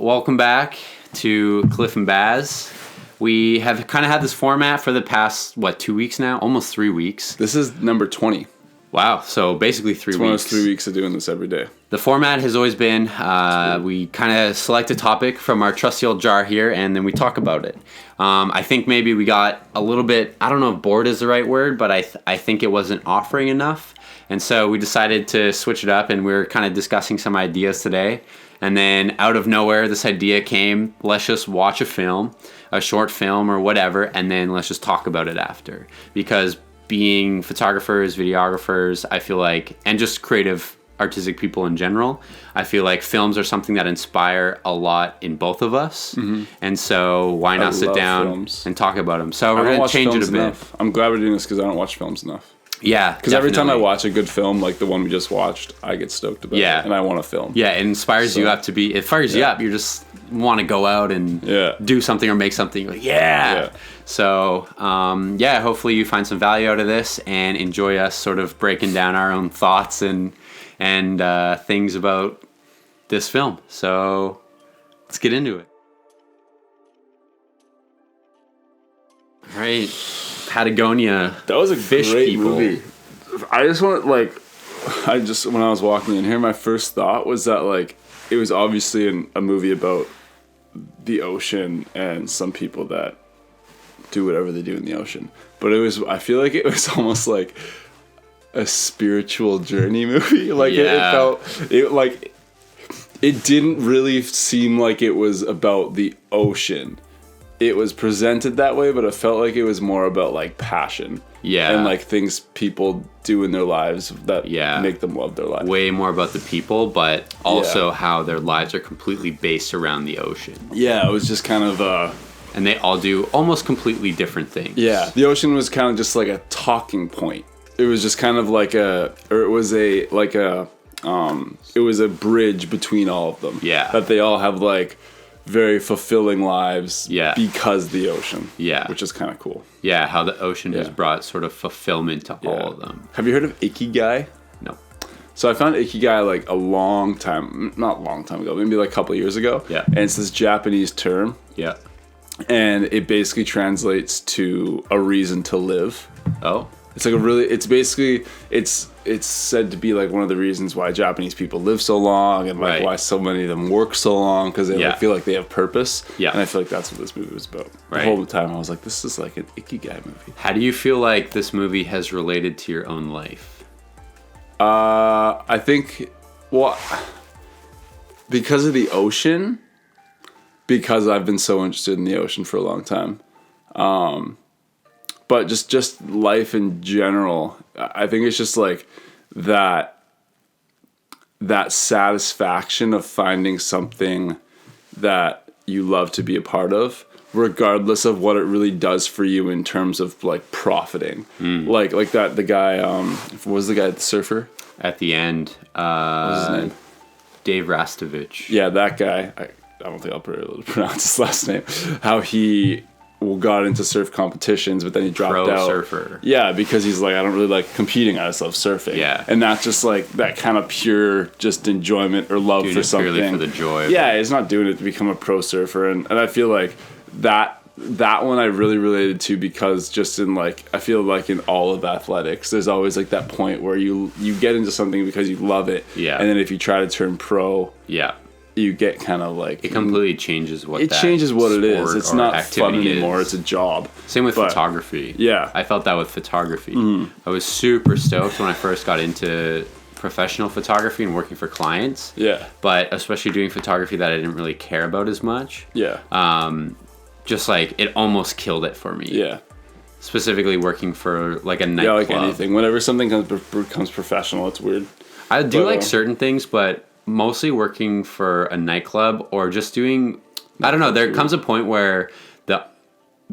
welcome back to Cliff and Baz. We have kind of had this format for the past, 2 weeks now? Almost 3 weeks. This is number 20. Wow, so basically 3 weeks. It's 3 weeks of doing this every day. The format has always been, we kind of select a topic from our trusty old jar here, and then we talk about it. I think maybe we got a little bit, I don't know if bored is the right word, but I think it wasn't offering enough. And so we decided to switch it up, and we were kind of discussing some ideas today. And then out of nowhere, this idea came, let's just watch a film, a short film or whatever, and then let's just talk about it after. Because being photographers, videographers, I feel like, and just creative artistic people in general, I feel like films are something that inspire a lot in both of us. Mm-hmm. And so why not sit down and talk about them? So we're going to change it a bit. Enough. I'm glad we're doing this because I don't watch films enough. Yeah, because every time I watch a good film, like the one we just watched, I get stoked about it, and I want to film. Yeah, it inspires you up to be. It fires you up. You just want to go out and do something or make something. Like, So, hopefully you find some value out of this and enjoy us sort of breaking down our own thoughts and things about this film. So, let's get into it. All right. Patagonia. That was a Fish great People. movie. I just want when I was walking in here, my first thought was that it was obviously a movie about the ocean and some people that do whatever they do in the ocean. But I feel like it was almost like a spiritual journey movie. It didn't really seem like it was about the ocean. It was presented that way, but it felt like it was more about passion. Yeah. And things people do in their lives that make them love their life. Way more about the people, but also how their lives are completely based around the ocean. Yeah, it was just kind of and they all do almost completely different things. Yeah. The ocean was kind of just like a talking point. It was just kind of it was a bridge between all of them. Yeah. That they all have very fulfilling lives because the ocean. Yeah. Which is kind of cool. Yeah, how the ocean has brought sort of fulfillment to all of them. Have you heard of Ikigai? No. So I found Ikigai not a long time ago, maybe a couple of years ago. Yeah. And it's this Japanese term. Yeah. And it basically translates to a reason to live. Oh. It's said to be one of the reasons why Japanese people live so long and why so many of them work so long, because they feel like they have purpose. Yeah. And I feel like that's what this movie was about. Right. The whole time I was like, this is like an Ikigai movie. How do you feel like this movie has related to your own life? I think, because of the ocean, because I've been so interested in the ocean for a long time. But just life in general, I think it's just that satisfaction of finding something that you love to be a part of, regardless of what it really does for you in terms of profiting. Like that, the guy, what was the guy, the surfer? At the end, what was his name? Dave Rastovich. Yeah, that guy. I don't think I'll be able to pronounce his last name. How he got into surf competitions, but then he dropped out. Surfer. Yeah, because he's I don't really like competing. I just love surfing. Yeah. And that's just that kind of pure just enjoyment or love for something. Purely for the joy. Yeah, he's not doing it to become a pro surfer. And I feel like that one I really related to, because just in I feel like in all of athletics, there's always that point where you get into something because you love it. Yeah. And then if you try to turn pro. Yeah. You get kind of it completely changes what it is. It's not fun anymore. It's a job. Same with photography. Yeah, I felt that with photography. I was super stoked when I first got into professional photography and working for clients. Yeah, but especially doing photography that I didn't really care about as much. Yeah, just it almost killed it for me. Yeah. Specifically working for a nightclub. Yeah, anything. Whenever something becomes professional, it's weird. I do certain things, but mostly working for a nightclub or just doing, I don't know, there comes a point where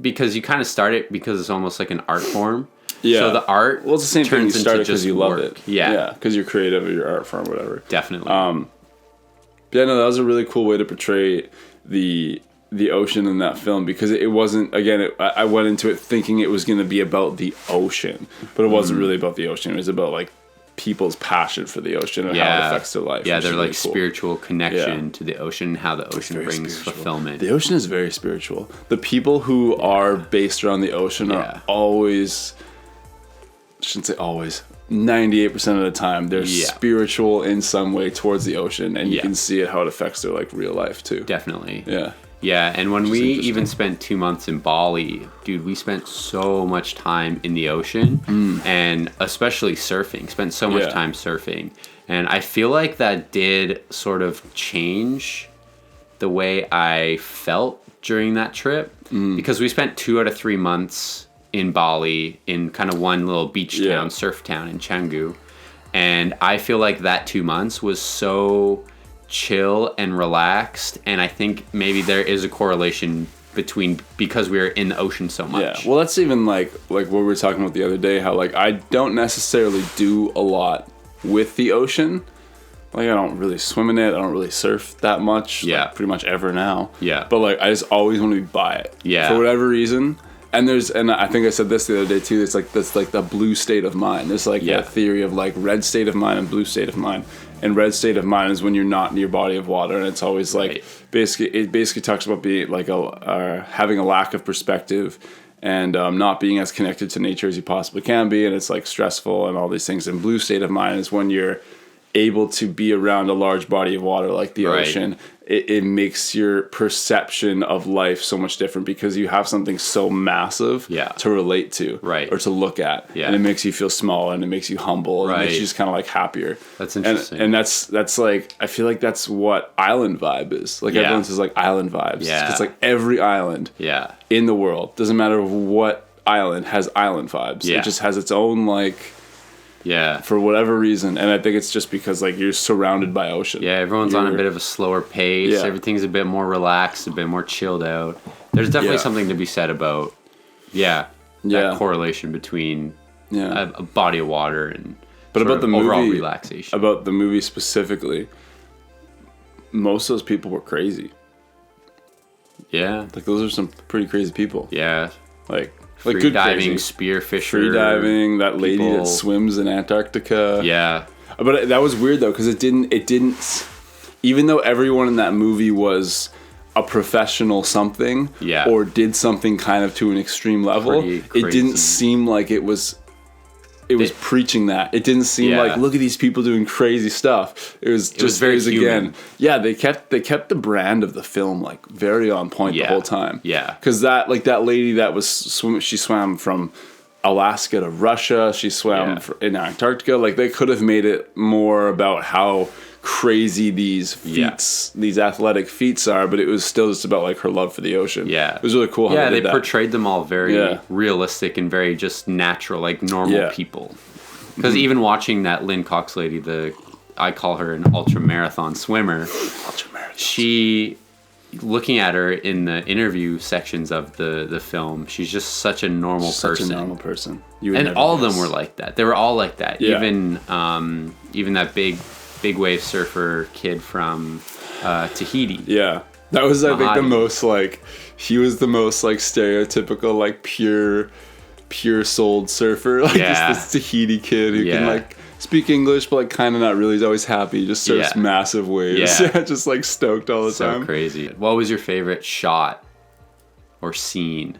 because you kind of start it because it's almost like an art form. Yeah. So the art it's the same thing. You start it because you love it. Yeah. Yeah, because you're creative or your art form, whatever. Definitely. That was a really cool way to portray the ocean in that film, because it wasn't, again, I went into it thinking it was going to be about the ocean, but it wasn't really about the ocean. It was about people's passion for the ocean and how it affects their life. Yeah, their like spiritual connection to the ocean and how the ocean brings fulfillment. The ocean is very spiritual. The people who are based around the ocean are always, I shouldn't say always, 98% of the time they're spiritual in some way towards the ocean, and you can see it how it affects their like real life too. Definitely. Yeah, and when we even spent 2 months in Bali, dude, we spent so much time in the ocean and especially surfing. Spent so much time surfing. And I feel like that did sort of change the way I felt during that trip because we spent 2 out of 3 months in Bali in kind of one little beach town, surf town in Canggu. And I feel like that 2 months was so chill and relaxed, and I think maybe there is a correlation between because we were in the ocean so much. Yeah, well, that's even like what we were talking about the other day, how like I don't necessarily do a lot with the ocean. Like I don't really swim in it, I don't really surf that much, like, pretty much ever now. But like I just always want to be by it. For whatever reason. And I think I said this the other day too, it's like this like the blue state of mind. There's like that theory of like red state of mind and blue state of mind. And red state of mind is when you're not near body of water, and it's always like it basically talks about being like having a lack of perspective and not being as connected to nature as you possibly can be, and it's like stressful and all these things. And blue state of mind is when you're able to be around a large body of water like the ocean. It makes your perception of life so much different because you have something so massive to relate to or to look at. And it makes you feel small, and it makes you humble, and it makes you just kind of like happier. That's interesting. And that's like, I feel like that's what island vibe is. Like everyone says like island vibes. It's like every island in the world, doesn't matter what island, has island vibes. It just has its own like... for whatever reason, and I think it's just because like you're surrounded by ocean. Everyone's on a bit of a slower pace. Everything's a bit more relaxed, a bit more chilled out. There's definitely something to be said about that correlation between a body of water and about the overall movie, relaxation. About the movie specifically, most of those people were crazy. Like those are some pretty crazy people. Like free diving, spearfisher, free diving. That lady that swims in Antarctica. But that was weird though, because it didn't. Even though everyone in that movie was a professional something, or did something kind of to an extreme level, it didn't seem like it was preaching that. It didn't seem like, look at these people doing crazy stuff. It was very human. Again, they kept the brand of the film like very on point the whole time. Because that lady that was she swam from Alaska to Russia. She swam in Antarctica. Like they could have made it more about how crazy these feats, these athletic feats are, but it was still just about like her love for the ocean. It was really cool how they portrayed them all very realistic and very just natural, like normal people. Because even watching that Lynn Cox lady, I call her an ultra marathon swimmer. She, looking at her in the interview sections of the film, she's just such a normal person. Such a normal person. And all of them were like that. They were all like that. Even that big wave surfer kid from Tahiti. That was, I think, the most like, he was the most like stereotypical like pure souled surfer, like just this Tahiti kid who can like speak English but like kind of not really. He's always happy, just surfs massive waves, just like stoked all the time. So crazy. What was your favorite shot or scene?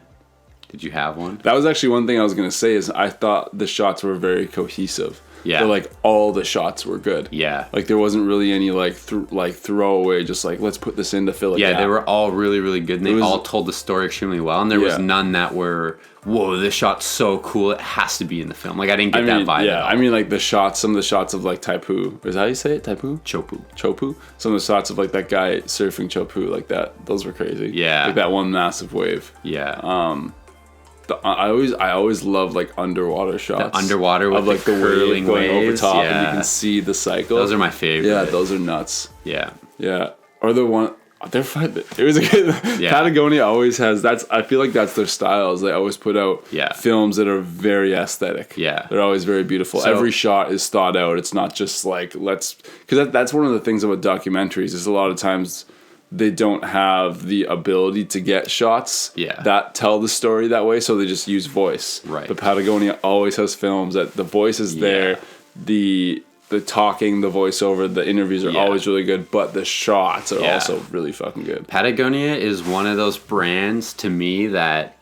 Did you have one? That was actually one thing I was gonna say, is I thought the shots were very cohesive. But like all the shots were good. Like there wasn't really any like throwaway, just like let's put this in to fill a gap. They were all really, really good, and they all told the story extremely well. And there was none that were, whoa, this shot's so cool, it has to be in the film. Like I didn't get that vibe at all. I mean like some of the shots of like Taipu, is that how you say it? Taipu? Chopu. Some of the shots of like that guy surfing Chopu, like that, those were crazy. Like that one massive wave. I always love like underwater shots. The underwater with of like the wave going waves, over top, and you can see the cycle. Those are my favorite. Yeah, those are nuts. Or the one, they're fun. It was a good. Patagonia always has. I feel like that's their style. Is they always put out films that are very aesthetic. They're always very beautiful. So, every shot is thought out. It's not just like because that's one of the things about documentaries. Is a lot of times they don't have the ability to get shots that tell the story that way, so they just use voice. But Patagonia always has films that the voice is there, the talking, the voiceover, the interviews are always really good, but the shots are also really fucking good. Patagonia is one of those brands to me that,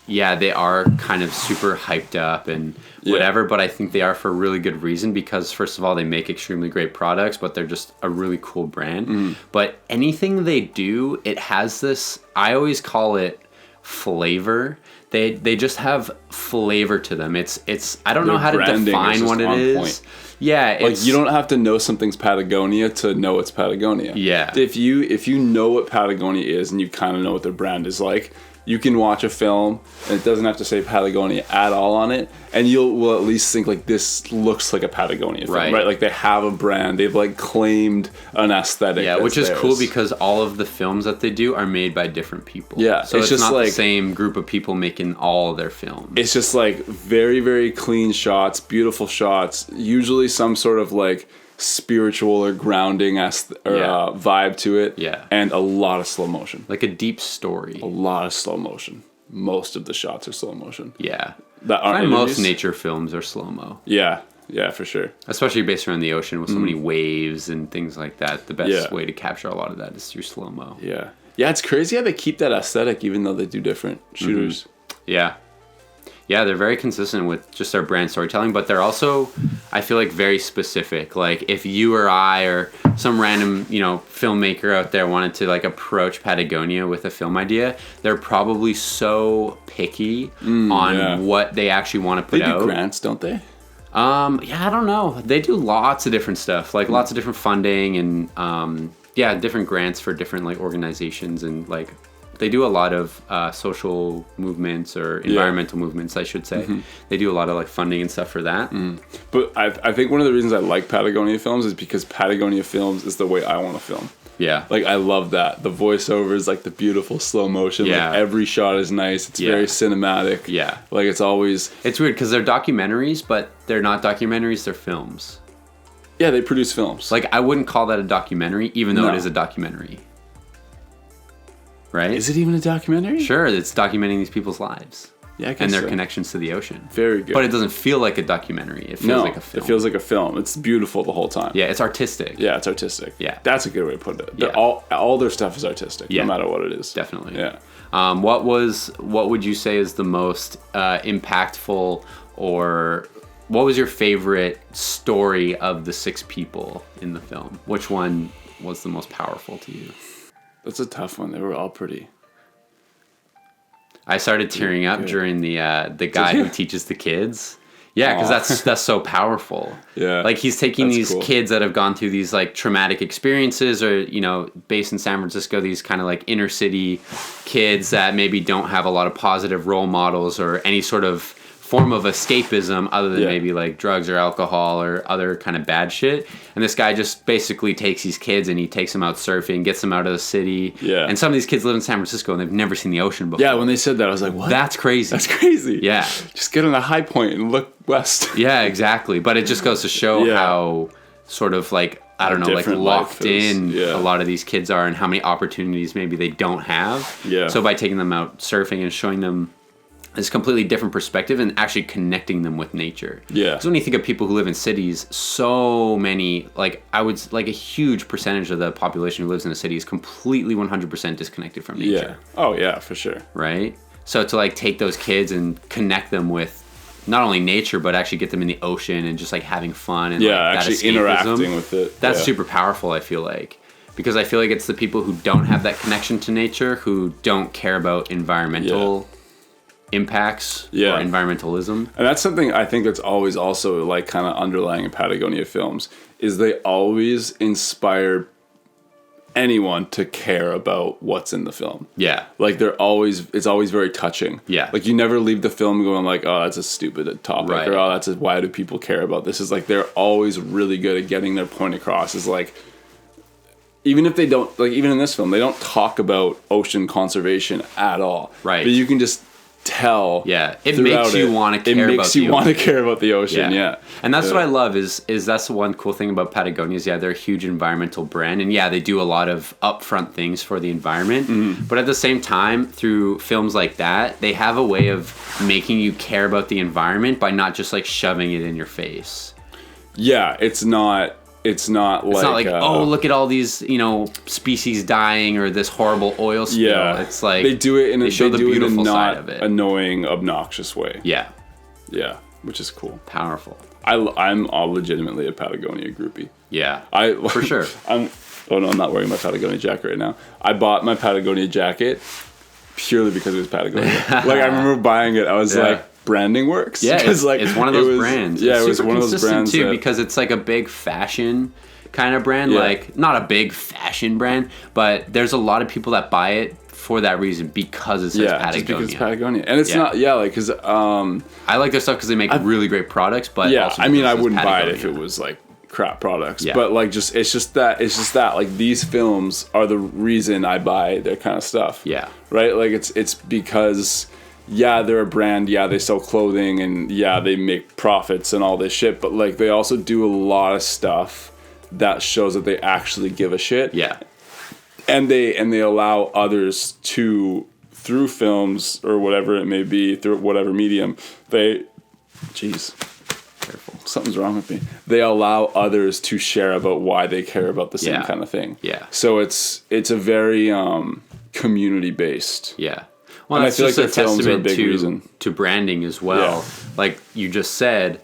they are kind of super hyped up and whatever, but I think they are for a really good reason because, first of all, they make extremely great products, but they're just a really cool brand. But anything they do, it has this, I always call it flavor. They just have flavor to them. It's I don't know how to define what it is. Point. Yeah, like you don't have to know something's Patagonia to know it's Patagonia. Yeah. If you know what Patagonia is and you kind of know what their brand is like, you can watch a film and it doesn't have to say Patagonia at all on it, and will at least think like this looks like a Patagonia film, right? Like they have a brand, they've like claimed an aesthetic. Yeah, which is cool because all of the films that they do are made by different people. Yeah, so it's just not like the same group of people making all of their films. It's just like very, very clean shots, beautiful shots, usually some sort of like spiritual or grounding vibe to it, and a lot of slow motion, like a deep story. A lot of slow motion. Most of the shots are slow motion. Most nature films are slow mo. Yeah, for sure. Especially based around the ocean with so many waves and things like that. The best way to capture a lot of that is through slow mo. Yeah, it's crazy how they keep that aesthetic even though they do different shooters. Yeah, they're very consistent with just their brand storytelling, but they're also, I feel like, very specific. Like, if you or I or some random, filmmaker out there wanted to, like, approach Patagonia with a film idea, they're probably so picky on what they actually want to put out. They do grants, don't they? I don't know. They do lots of different stuff, like lots of different funding and, different grants for different, like, organizations and, like, they do a lot of social movements or environmental movements, I should say. They do a lot of like funding and stuff for that. But I think one of the reasons I like Patagonia films is because Patagonia films is the way I want to film. Yeah. Like I love that. The voiceovers, like the beautiful slow motion. Yeah. Like every shot is nice. It's very cinematic. Yeah. Like it's always... It's weird because they're documentaries, but they're not documentaries, they're films. Yeah, they produce films. Like I wouldn't call that a documentary, even though it is a documentary. Right? Is it even a documentary? Sure, it's documenting these people's lives. Yeah, I guess and their connections to the ocean. Very good. But it doesn't feel like a documentary. It feels like a film. It feels like a film. It's beautiful the whole time. Yeah, it's artistic. Yeah, it's artistic. Yeah. That's a good way to put it. All their stuff is artistic, no matter what it is. Definitely. Yeah. What would you say is the most impactful, or what was your favorite story of the 6 people in the film? Which one was the most powerful to you? That's a tough one. They were all pretty. I started tearing up during the guy who teaches the kids. Yeah, because that's so powerful. Yeah, like he's taking these kids that have gone through these like traumatic experiences, or based in San Francisco, these kind of like inner city kids that maybe don't have a lot of positive role models or any sort of form of escapism other than maybe like drugs or alcohol or other kind of bad shit. And this guy just basically takes these kids and he takes them out surfing, gets them out of the city. Yeah. And some of these kids live in San Francisco and they've never seen the ocean before. Yeah, when they said that, I was like, what? That's crazy. That's crazy. Yeah. Just get on a high point and look west. Yeah, exactly. But it just goes to show how sort of like, I don't know, like locked in a lot of these kids are and how many opportunities maybe they don't have. Yeah. So by taking them out surfing and showing them this completely different perspective and actually connecting them with nature. Yeah. Because when you think of people who live in cities, so many, like I would, like a huge percentage of the population who lives in a city is completely 100% disconnected from nature. Yeah. Oh yeah, for sure. Right? So to like take those kids and connect them with not only nature, but actually get them in the ocean and just like having fun and actually interacting with it. That's super powerful, I feel like. Because I feel like it's the people who don't have that connection to nature, who don't care about environmental impacts or environmentalism. And that's something I think that's always also like kind of underlying in Patagonia films, is they always inspire anyone to care about what's in the film. Yeah. Like it's always very touching. Yeah. Like you never leave the film going like, oh, that's a stupid topic, or oh, why do people care about this? Is like they're always really good at getting their point across. Is like, even if they don't, like even in this film, they don't talk about ocean conservation at all. Right. But you can just tell. Yeah. It makes you want to care about the ocean. It makes you want to care about the ocean, And that's what I love is that's the one cool thing about Patagonia is, they're a huge environmental brand. And they do a lot of upfront things for the environment. Mm-hmm. But at the same time, through films like that, they have a way of making you care about the environment by not just like shoving it in your face. Yeah, it's not like oh, look at all these, species dying or this horrible oil spill. Yeah, it's like they do it in a beautiful not side of it. Annoying, obnoxious way. Yeah, which is cool. Powerful. I'm legitimately a Patagonia groupie. Yeah, for sure. I'm not wearing my Patagonia jacket right now. I bought my Patagonia jacket purely because it was Patagonia. Like, I remember buying it. I was like, branding works. Yeah, it's one of those brands. Yeah, it was one of those brands too, because it's like a big fashion kind of brand. Yeah. Like, not a big fashion brand, but there's a lot of people that buy it for that reason, because it says Patagonia. Just because it's Patagonia. And it's not, because I like their stuff because they make really great products, but also I wouldn't buy it if it was like crap products. Yeah. But like, it's just that like, these films are the reason I buy their kind of stuff. Yeah. Right? Like, it's because they're a brand, they sell clothing, and they make profits and all this shit, but like, they also do a lot of stuff that shows that they actually give a shit. Yeah. And they allow others to, through films or whatever it may be, through whatever medium, careful, something's wrong with me. They allow others to share about why they care about the same kind of thing. Yeah. So it's a very community based. Yeah. Well, that's just a testament to branding as well. Yeah. Like you just said,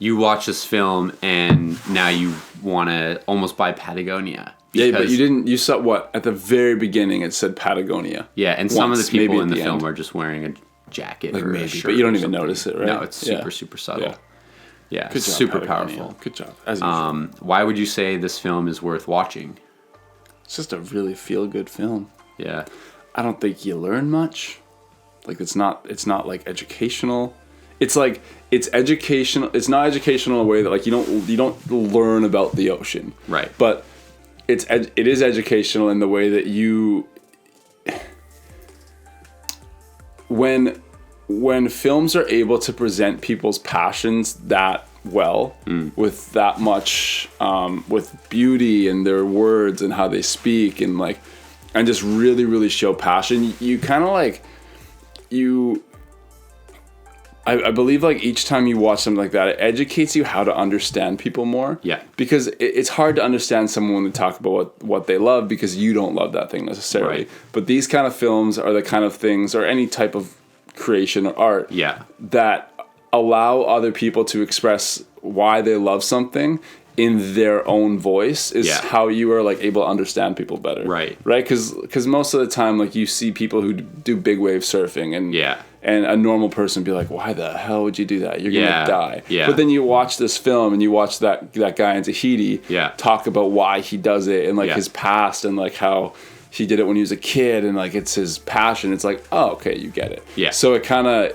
you watch this film and now you want to almost buy Patagonia. Yeah, but you saw what? At the very beginning it said Patagonia. Yeah, and some of the people in the film are just wearing a jacket or a shirt. But you don't even notice it, right? No, it's super subtle. Yeah, good job, super Patagonia. powerful. Good job. As usual. Why would you say this film is worth watching? It's just a really feel-good film. Yeah. I don't think you learn much. Like, it's not like educational. It's like, it's educational. It's not educational in a way that like you don't learn about the ocean. Right. But it is educational in the way that when films are able to present people's passions that well, with that much with beauty in their words and how they speak, and like, and just really, really show passion, you kind of like, I believe like each time you watch something like that, it educates you how to understand people more. Yeah. Because it's hard to understand someone when they talk about what they love, because you don't love that thing necessarily. Right. But these kind of films are the kind of things, or any type of creation or art, that allow other people to express why they love something in their own voice, is how you are like able to understand people better. Right. Because most of the time, like, you see people who do big wave surfing, and a normal person be like, why the hell would you do that? You're gonna die. Yeah. But then you watch this film and you watch that guy in Tahiti talk about why he does it, and like his past, and like how he did it when he was a kid, and like it's his passion. It's like, oh, okay, you get it. Yeah. So it kind of,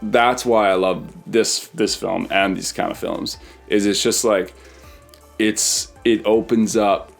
that's why I love this film and these kind of films. It's just like, it opens up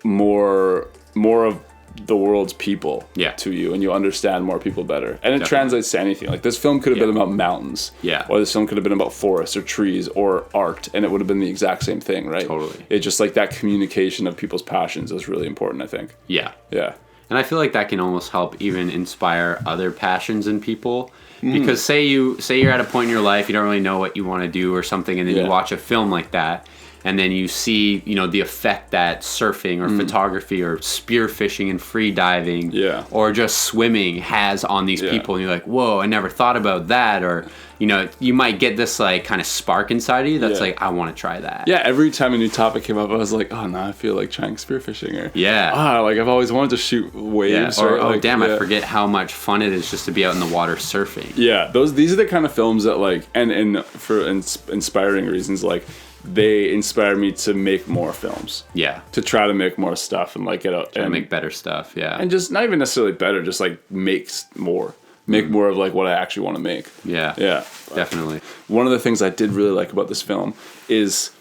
more of the world's people to you, and you understand more people better, and it translates to anything. Like, this film could have been about mountains, or this film could have been about forests or trees or art, and it would have been the exact same thing, right? Totally. It's just like that communication of people's passions is really important, I think. Yeah. And I feel like that can almost help even inspire other passions in people. Because say you're at a point in your life, you don't really know what you want to do or something, and then you watch a film like that, and then you see, the effect that surfing or photography or spearfishing and free diving or just swimming has on these people, and you're like, whoa, I never thought about that. Or, you might get this like kind of spark inside of you that's like, I want to try that. Yeah, every time a new topic came up, I was like, oh, now I feel like trying spearfishing. Or like, I've always wanted to shoot waves. Or like, I forget how much fun it is just to be out in the water surfing. Yeah, these are the kind of films that like, and for inspiring reasons, like, they inspire me to make more films. Yeah. To try to make more stuff and like get out and make better stuff. Yeah. And just not even necessarily better, just like make more of like what I actually want to make. Yeah. Yeah. Definitely. One of the things I did really like about this film is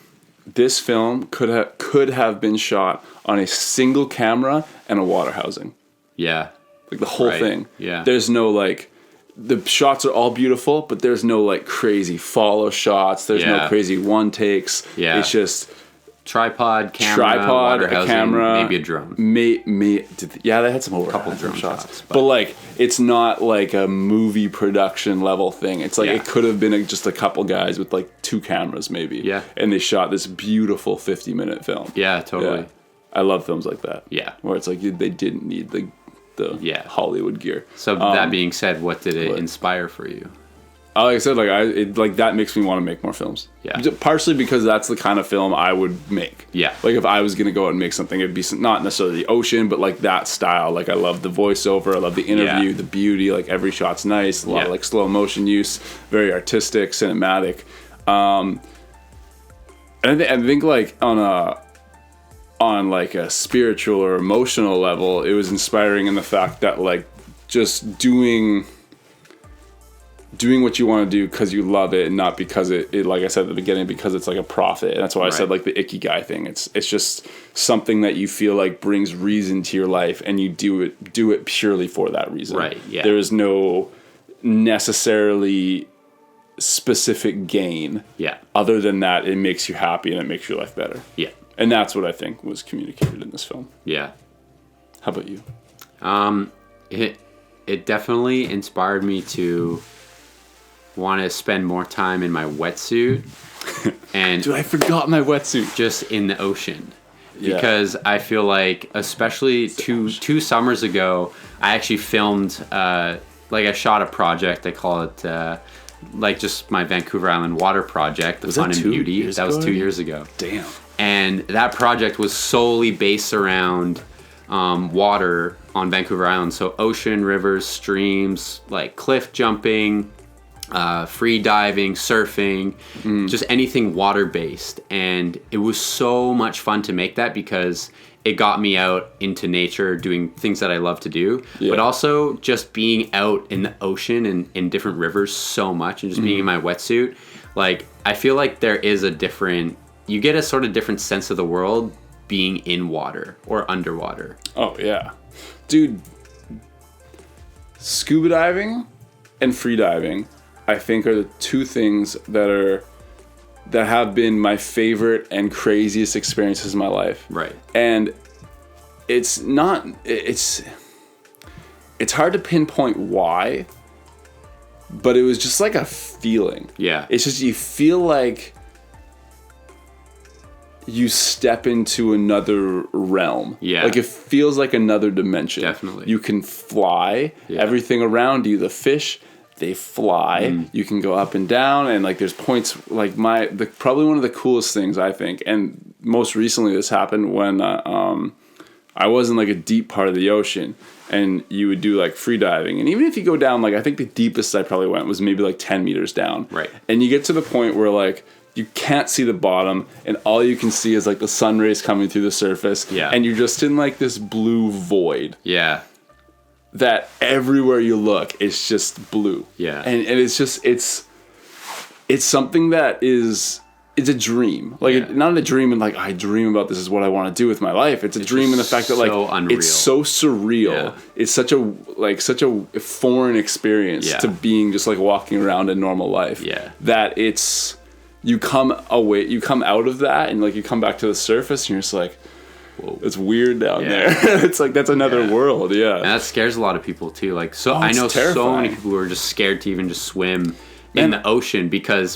this film could have been shot on a single camera and a water housing. Yeah. Like the whole thing. Yeah. There's no like, the shots are all beautiful, but there's no like crazy follow shots. There's no crazy one takes. Yeah. It's just tripod, camera, a camera, maybe a drone. Yeah, they had some couple drone shots. But like, it's not like a movie production level thing. It's like it could have been just a couple guys with like 2 cameras maybe. Yeah. And they shot this beautiful 50-minute film. Yeah, totally. Yeah. I love films like that. Yeah. Where it's like they didn't need the Hollywood gear. So that being said, what did it inspire for you? Like I said, like that makes me want to make more films. Yeah. Partially because that's the kind of film I would make. Yeah. Like if I was gonna go out and make something, it'd be not necessarily the ocean, but like that style. Like I love the voiceover, I love the interview, the beauty. Like every shot's nice. A lot of like slow motion use, very artistic, cinematic. And I think like on like a spiritual or emotional level, it was inspiring in the fact that like just doing what you want to do because you love it and not because it like I said at the beginning, because it's like a profit. And that's why I said like the ikigai thing. It's just something that you feel like brings reason to your life, and you do it purely for that reason. Right. Yeah. There is no necessarily specific gain. Yeah. Other than that, it makes you happy and it makes your life better. Yeah. And that's what I think was communicated in this film. Yeah. How about you? It definitely inspired me to want to spend more time in my wetsuit. And dude, I forgot my wetsuit. Just in the ocean. Yeah. Because I feel like, especially two summers ago, I actually filmed, like I shot a project. I call it, like just my Vancouver Island water project, The Fun and Beauty. That was 2 years ago. Damn. And that project was solely based around water on Vancouver Island. So ocean, rivers, streams, like cliff jumping, free diving, surfing, just anything water-based. And it was so much fun to make that because it got me out into nature doing things that I love to do, but also just being out in the ocean and in different rivers so much, and just being in my wetsuit. Like, I feel like there is you get a sort of different sense of the world being in water or underwater. Oh, yeah. Dude, scuba diving and free diving, I think, are the two things that have been my favorite and craziest experiences in my life. Right. And it's hard to pinpoint why, but it was just like a feeling. Yeah. It's just, you feel like you step into another realm. Yeah. Like it feels like another dimension. Definitely. You can fly. Yeah. Everything around you, the fish, they fly. You can go up and down, and like there's points like probably one of the coolest things I think, and most recently this happened when I was in like a deep part of the ocean, and you would do like free diving, and even if you go down, like I think the deepest I probably went was maybe like 10 meters down. Right. And you get to the point where like you can't see the bottom, and all you can see is like the sun rays coming through the surface. Yeah. And you're just in like this blue void. Yeah. That everywhere you look, it's just blue. Yeah. And it's just, it's something that it's a dream. Like, not a dream and like, I dream about this is what I want to do with my life. It's a dream in the fact that like, unreal. It's so surreal. Yeah. It's such a foreign experience to being just like walking around in normal life. Yeah. That you come out of that and like you come back to the surface and you're just like, whoa, it's weird down there. It's like, that's another world. Yeah. And that scares a lot of people too. Like, I know terrifying. So many people who are just scared to even just swim in the ocean because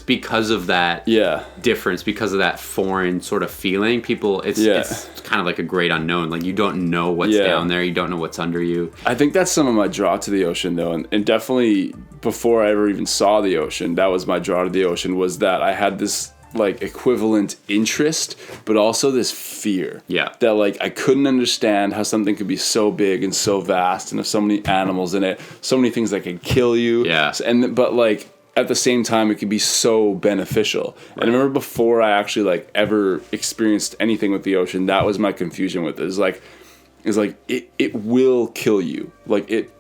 of that difference, because of that foreign sort of feeling. People, it's kind of like a great unknown. Like, you don't know what's down there. You don't know what's under you. I think that's some of my draw to the ocean though. And definitely before I ever even saw the ocean, that was my draw to the ocean, was that I had this like equivalent interest, but also this fear. Yeah. That like I couldn't understand how something could be so big and so vast, and have so many animals in it, so many things that could kill you. Yeah. But like at the same time, it could be so beneficial. Right. And I remember before I actually like ever experienced anything with the ocean, that was my confusion with it. It's like it will kill you. Like it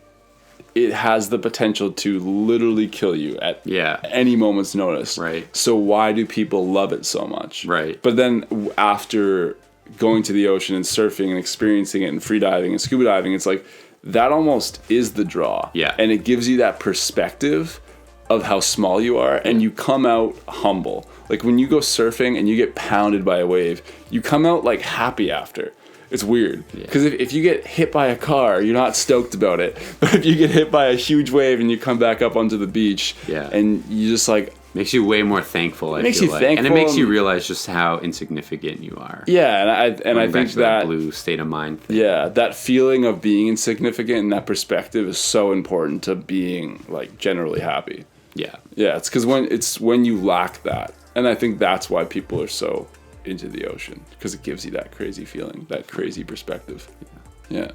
has the potential to literally kill you at any moment's notice. Right. So why do people love it so much? Right. But then after going to the ocean and surfing and experiencing it and free diving and scuba diving, it's like that almost is the draw. Yeah. And it gives you that perspective of how small you are, and you come out humble. Like when you go surfing and you get pounded by a wave, you come out like happy after. It's weird because if you get hit by a car, you're not stoked about it. But if you get hit by a huge wave and you come back up onto the beach, and you just like makes you way more thankful. It makes you realize just how insignificant you are. Yeah, and I think that blue state of mind thing. Yeah, that feeling of being insignificant and that perspective is so important to being like generally happy. Yeah, it's because when you lack that, and I think that's why people are so into the ocean, because it gives you that crazy feeling, that crazy perspective. Yeah.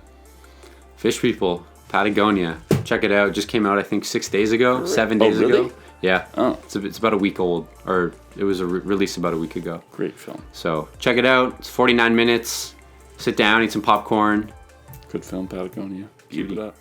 Fish People, Patagonia. Check it out. Just came out, I think, 6 days ago, 7 days ago. Yeah. Oh. It's about a week old, or it was released about a week ago. Great film. So check it out. It's 49 minutes. Sit down, eat some popcorn. Good film, Patagonia. Keep it up.